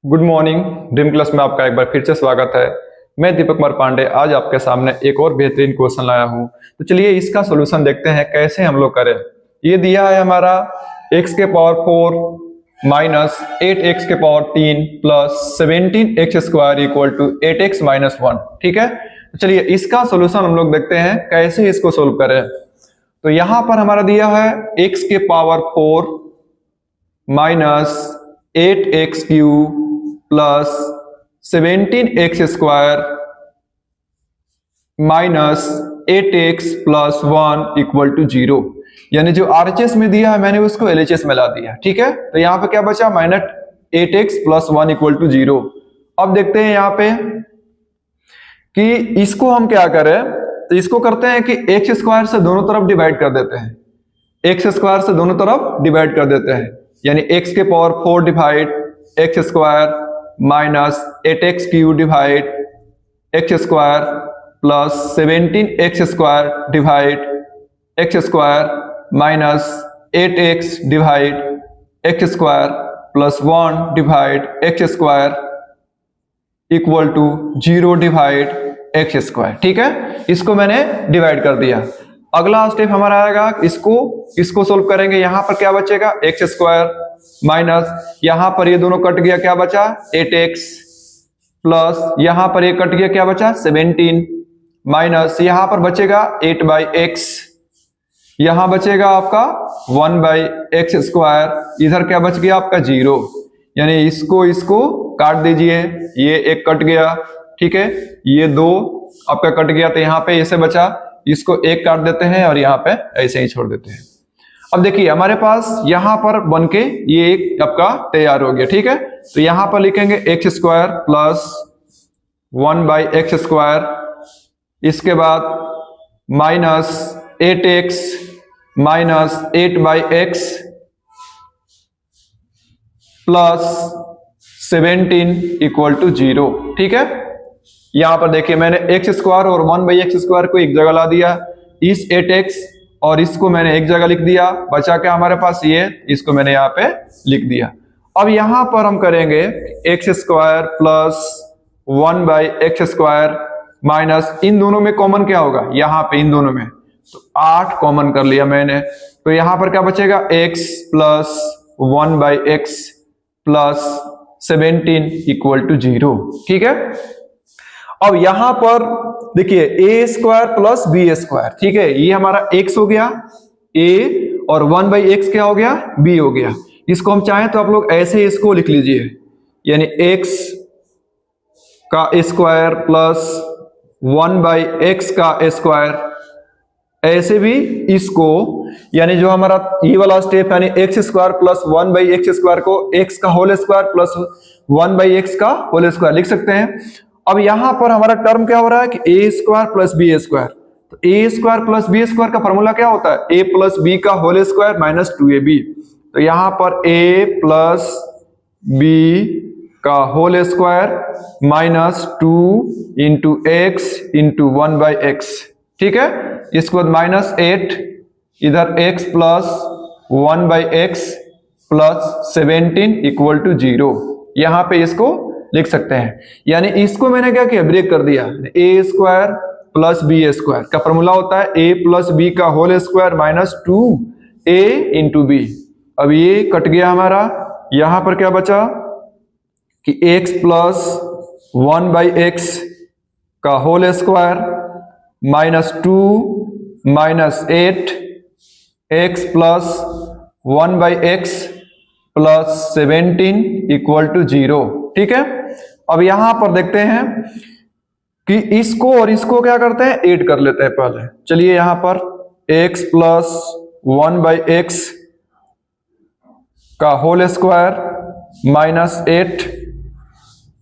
Good morning. Dream class में आपका एक बार फिर से स्वागत है। मैं दीपक कुमार पांडे आज आपके सामने एक और बेहतरीन क्वेश्चन लाया हूं। तो चलिए इसका सॉल्यूशन देखते हैं कैसे हम लोग करें। ये दिया है हमारा x के पावर 4 माइनस 8x के power 3 plus 17x square equal to 8x minus 1। ठीक है, तो चलिए इसका सॉल्यूशन हम लोग देखते हैं कैसे इसको सोल्व करें। तो यहां पर हमारा दिया है x के power 4 minus 8x cube plus 17x square minus 8x plus 1 equal to 0। यानी जो RHS में दिया है मैंने उसको LHS में ला दिया। ठीक है, तो यहां पे क्या बचा minus 8x plus 1 equal to 0। अब देखते हैं यहां पे कि इसको हम क्या करें। तो इसको करते हैं कि x स्क्वायर से दोनों तरफ डिवाइड कर देते हैं। x स्क्वायर से दोनों तरफ डिवाइड कर देते हैं, यानी x के power 4 divide x square minus 8x cube divide x square plus 17x square divide x square minus 8x divide x square plus 1 divide x square equal to 0 divide x square. ठीक है, इसको मैंने divide कर दिया। अगला step हमारा आएगा, इसको सोल्व करेंगे। यहां पर क्या बचेगा x स्क्वायर माइनस यहां पर ये दोनों कट गया, क्या बचा 8x प्लस यहां पर ये कट गया, क्या बचा 17 माइनस यहां पर बचेगा 8/x, यहां बचेगा आपका 1/x स्क्वायर, इधर क्या बच गया आपका 0। यानी इसको काट दीजिए, ये एक कट गया। ठीक है, ये दो आपका कट गया, तो यहाँ पे ऐसे बचा, इसको एक काट देते हैं और यहाँ पे ऐसे ही छोड़ देते हैं। अब देखिए हमारे पास यहाँ पर बनके ये एक आपका तैयार हो गया। ठीक है, तो यहाँ पर लिखेंगे x square plus 1/x square, इसके बाद minus 8x minus 8/x plus 17 equal to 0। ठीक है, यहां पर देखिए मैंने x स्क्वायर और 1/x स्क्वायर को एक जगह ला दिया, इस 8x और इसको मैंने एक जगह लिख दिया, बचा क्या हमारे पास ये, इसको मैंने यहाँ पे लिख दिया। अब यहां पर हम करेंगे x square plus 1/x square minus इन दोनों में कॉमन क्या होगा, यहाँ पे इन दोनों में तो 8 कॉमन कर लिया मैंने, तो यहां पर क्या बचेगा x plus 1/x plus 17 equal to 0। ठीक है, अब यहां पर देखिए a square plus b square. ठीक है, ये हमारा x हो गया a और 1/x क्या हो गया b हो गया। इसको हम चाहें तो आप लोग ऐसे इसको लिख लीजिए, यानी x का स्क्वायर प्लस 1/x का स्क्वायर, ऐसे भी इसको, यानी जो हमारा ये वाला स्टेप यानी x square plus 1/x square को x का होल स्क्वायर प्लस 1/x का होल स्क्वायर लिख सकते हैं। अब यहां पर हमारा टर्म क्या हो रहा है कि a square plus b square, तो a square plus b square का फॉर्मूला क्या होता है a प्लस b का होल स्क्वायर माइनस 2ab। तो यहां पर a प्लस b का whole square minus 2 into x into 1/x। ठीक है, इसके बाद माइनस 8 इधर x plus 1/x plus 17 equal to 0, यहां पे इसको लिख सकते हैं। यानी इसको मैंने क्या किया ब्रेक कर दिया, a square plus b square का फॉर्मूला होता है a प्लस b का whole square minus 2a into b। अब ये कट गया हमारा, यहां पर क्या बचा कि x प्लस 1/x का whole square minus 2 minus 8 x plus 1/x plus 17 equal to 0। ठीक है, अब यहां पर देखते हैं कि इसको और इसको क्या करते हैं ऐड कर लेते हैं पहले। चलिए यहां पर x प्लस 1/x का whole square minus 8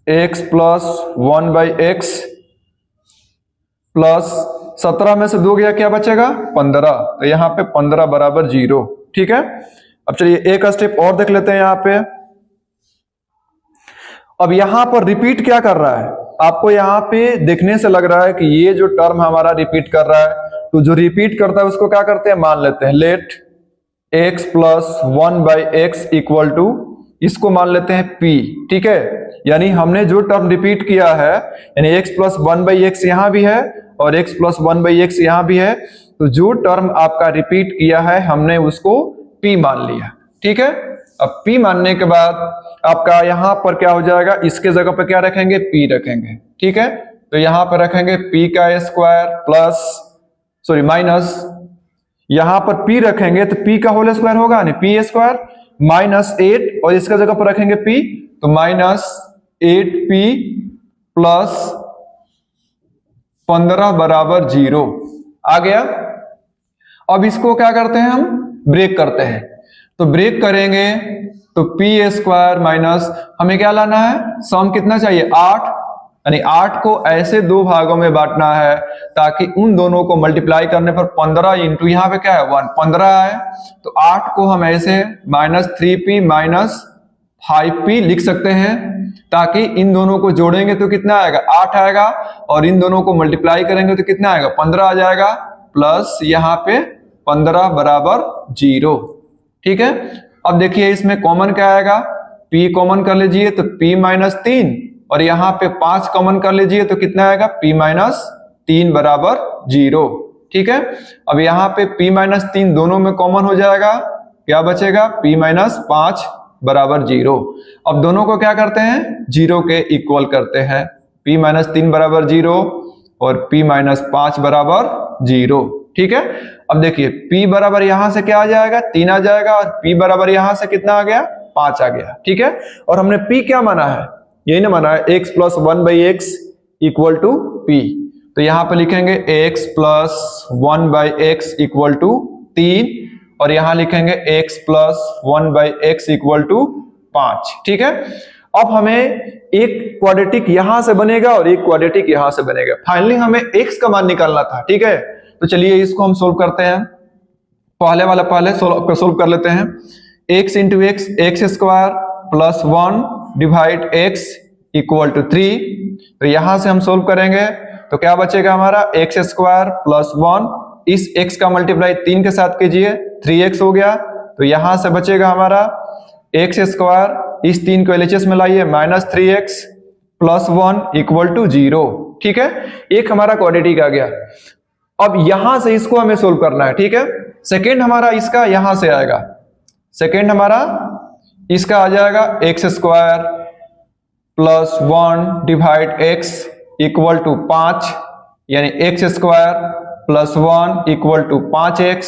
x plus 1/x plus 17 में से 2 गया, क्या बचेगा 15, तो यहाँ पे 15 बराबर 0। ठीक है, अब चलिए एक स्टेप और देख लेते हैं यहाँ पे। अब यहां पर रिपीट क्या कर रहा है, आपको यहां पे देखने से लग रहा है कि ये जो टर्म हमारा रिपीट कर रहा है, तो जो रिपीट करता है उसको क्या करते हैं मान लेते हैं, let x plus 1/x equal to इसको मान लेते हैं p, ठीक है। यानी हमने जो टर्म रिपीट किया है, यानी x प्लस 1/x यहाँ भी है और x प्लस 1/x यहाँ भी है, तो जो टर्म आपका रिपीट किया है हमने उसको p मान लिया, ठीक है। अब p मानने के बाद आपका यहाँ पर क्या हो जाएगा, इसके जगह पर क्या रखेंगे, p रखेंगे, ठीक है। तो यहाँ पर रखेंगे p का स्क्वायर प्लस माइनस, यहाँ पर p रखेंगे तो p का होल स्क्वायर होगा, नहीं p स्क्वायर माइनस 8, और इसका जगह पर रखेंगे p तो माइनस 8p प्लस 15 बराबर 0 आ गया। अब इसको क्या करते हैं, हम ब्रेक करते हैं, तो ब्रेक करेंगे तो p स्क्वायर माइनस, हमें क्या लाना है, सम कितना चाहिए 8, यानी 8 को ऐसे दो भागों में बांटना है ताकि उन दोनों को मल्टीप्लाई करने पर 15 इंटू यहाँ पे क्या है 1, 15 है। तो 8 को हम ऐसे माइनस 3p माइनस 5p लिख सकते हैं, ताकि इन दोनों को जोड़ेंगे तो कितना आएगा 8 आएगा, और इन दोनों को मल्टीप्लाई करेंगे तो कितना आएगा 15 आ जाएगा, प्लस यहाँ पे 15 बराबर 0, ठीक है। अब देखिए इसमें कॉमन क्या आएगा, p कॉमन कर लीजिए तो p माइनस 3, और यहाँ पे 5 कॉमन कर लीजिए तो कितना आएगा p माइनस 3 बराबर 0, ठीक है। अब यहाँ पे p माइनस 3 दोनों में कॉमन हो जाएगा, क्या बचेगा p माइनस 5 बराबर 0। अब दोनों को क्या करते हैं, 0 के इक्वल करते हैं, p माइनस 3 बराबर 0 और p माइनस 5 बराबर 0, ठीक है। अब देखिए p बराबर यहां से क्या आ जाएगा 3 आ जाएगा, और p बराबर यहां से कितना आ गया 5 आ गया, ठीक है। और हमने p क्या माना है, यही ना माना है x plus 1/x equal to p, तो यहाँ पे लिखेंगे x plus 1/x equal to 3, और यहाँ लिखेंगे x plus 1/x equal to 5, ठीक है। अब हमें एक क्वाड्रेटिक यहां से बनेगा और एक क्वाड्रेटिक यहां से बनेगा, फाइनली हमें x का मान निकालना था, ठीक है। तो चलिए इसको हम सोल्व करते हैं, पहले वाला पहले सोल्व कर लेते हैं। x into x, x square plus 1 divide x equal to 3, तो यहां से हम सोल्व करेंगे तो क्या बचेगा हमारा x स्क्वायर प्लस 1, इस x का मल्टीप्लाई 3 के साथ कीजिए 3x हो गया, तो यहां से बचेगा हमारा x स्क्वायर, इस 3 को LHS में लाइए minus 3x plus 1 equal to 0, ठीक है। एक हमारा क्वाड्रेटिक आ गया। अब यहां से इसको हमें सोल्व करना है, ठीक है। सेकेंड हमारा इसका यहां से आएगा, सेकेंड हमारा इसका आ जाएगा x square plus 1 divide x equal to 5, यानी x square plus 1 equal to 5x,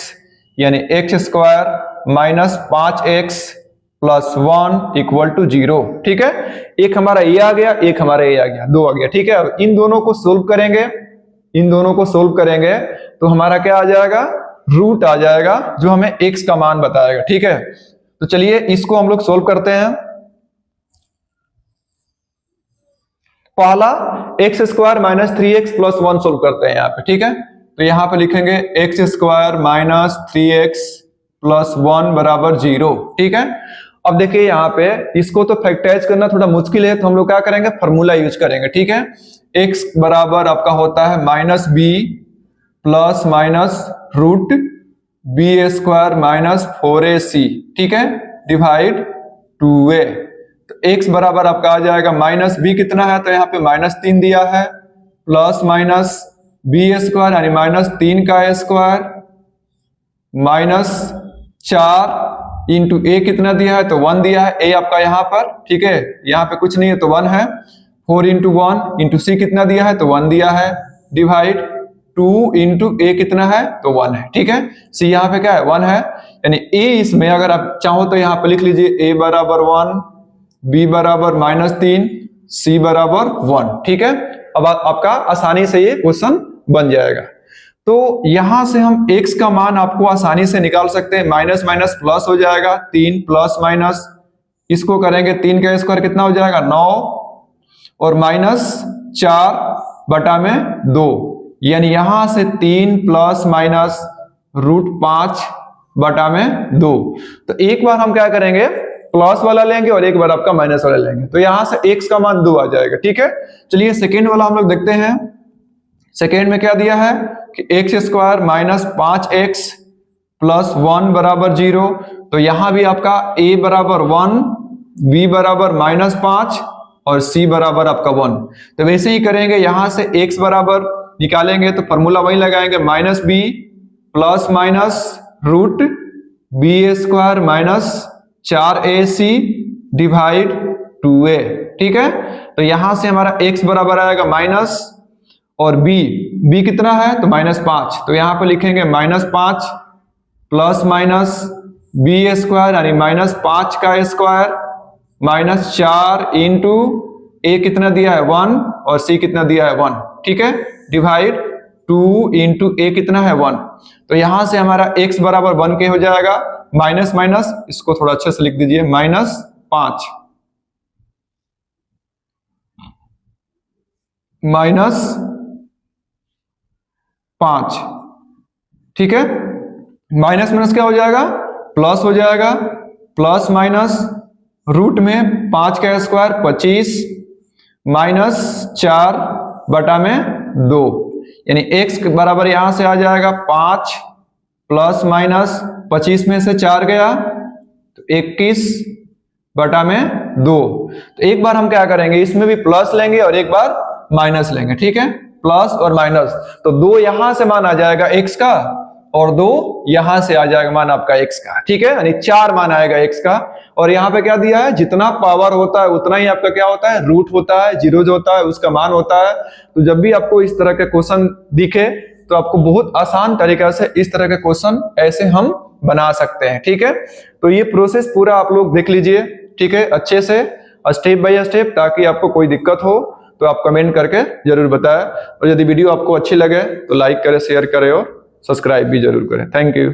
यानी x square minus 5x plus 1 equal to 0, ठीक है। एक हमारा ये आ गया, एक हमारा ये आ गया, 2 आ गया, ठीक है। अब इन दोनों को सोल्व करेंगे, इन दोनों को सोल्व करेंगे तो हमारा क्या आ जाएगा, रूट आ जाएगा जो हमें x का मान बताएगा, ठीक है। तो चलिए इसको हम लोग सोल्व करते हैं। पहला x square minus 3x plus 1 solve करते हैं यहाँ पे, ठीक है। तो यहाँ पे लिखेंगे x square minus 3x plus 1 बराबर 0, ठीक है। अब देखिए यहाँ पे इसको तो फैक्टराइज करना थोड़ा मुश्किल है, तो हम लोग क्या करेंगे, फॉर्मूला यूज करेंगे, ठीक है। x बराबर आपका होता है minus b plus minus root b square minus 4ac, ठीक है, डिवाइड 2a। तो x बराबर आपका आ जाएगा माइनस b कितना है, तो यहाँ पे माइनस 3 दिया है, प्लस माइनस b स्क्वायर यानी माइनस 3 का स्क्वायर माइनस 4 इंटू a कितना दिया है, तो 1 दिया है, a आपका यहाँ पर, ठीक है, यहाँ पे कुछ नहीं है तो 1 है, 4 इंटू 1 इंटू c कितना दिया है, तो 1 दिया है, डिवाइड 2 इंटू a कितना है, तो 1 है, ठीक है। c यहाँ पे क्या है 1 है, यानी a इसमें अगर आप चाहो तो यहाँ पे लिख लीजिए a बराबर 1, b बराबर माइनस 3, c बराबर 1, ठीक है। अब आपका आसानी से ये क्वेश्चन बन जाएगा। तो यहां से हम x का मान आपको आसानी से निकाल सकते हैं, माइनस माइनस प्लस हो जाएगा, 3 प्लस माइनस, इसको करेंगे 3 का स्क्वायर कितना हो जाएगा 9, और माइनस 4 बटा में 2, यानी यहां से 3 प्लस माइनस रूट 5 बटा में 2। तो एक बार हम क्या करेंगे, प्लस वाला लेंगे और एक बार आपका माइनस वाला लेंगे, तो यहां से x का मान 2 आ जाएगा, ठीक है। चलिए सेकेंड वाला हम लोग देखते हैं। सेकेंड में क्या दिया है कि x square minus 5x plus 1 बराबर 0, तो यहां भी आपका a बराबर 1 b बराबर -5 और c बराबर आपका 1। तो वैसे ही करेंगे, यहां से x बराबर निकालेंगे तो फॉर्मूला वही लगाएंगे, -b plus minus root b² minus 4ac divide 2a। ठीक है, तो यहां से हमारा x बराबर आएगा माइनस और b कितना है तो -5, तो यहां पे लिखेंगे -5 प्लस माइनस b² यानी -5 का स्क्वायर माइनस 4 इंटू a कितना दिया है 1 और c कितना दिया है 1। ठीक है, डिवाइड 2 इंटू a कितना है 1। तो यहां से हमारा x बराबर 1 के हो जाएगा, माइनस माइनस इसको थोड़ा अच्छे से लिख दीजिए, -5 -5। ठीक है, माइनस माइनस क्या हो जाएगा, प्लस हो जाएगा, प्लस माइनस रूट में 5 का स्क्वायर 25 माइनस 4 बटा में 2, यानी x बराबर यहां से आ जाएगा 5 प्लस माइनस 25 में से 4 गया तो 21 बटा में 2। तो एक बार हम क्या करेंगे, इसमें भी प्लस लेंगे और एक बार माइनस लेंगे। ठीक है, प्लस और माइनस, तो 2 यहां से मान आ जाएगा x का और 2 यहां से आ जाएगा मान आपका x का। ठीक है, यानी 4 मान आएगा x का। और यहाँ पे क्या दिया है, जितना पावर होता है उतना ही आपका क्या होता है, रूट होता है, जीरोज होता है, उसका मान होता है। तो जब भी आपको इस तरह के क्वेश्चन दिखे तो आपको बहुत आसान तरीका से इस तरह के क्वेश्चन ऐसे हम बना सकते हैं। ठीक है, तो ये प्रोसेस पूरा आप लोग देख लीजिए, ठीक है, अच्छे से स्टेप बाय स्टेप, ताकि आपको कोई दिक्कत हो तो आप कमेंट करके जरूर बताएं। और यदि वीडियो आपको अच्छी लगे तो लाइक करें, शेयर करें और सब्सक्राइब भी जरूर करें। Thank you.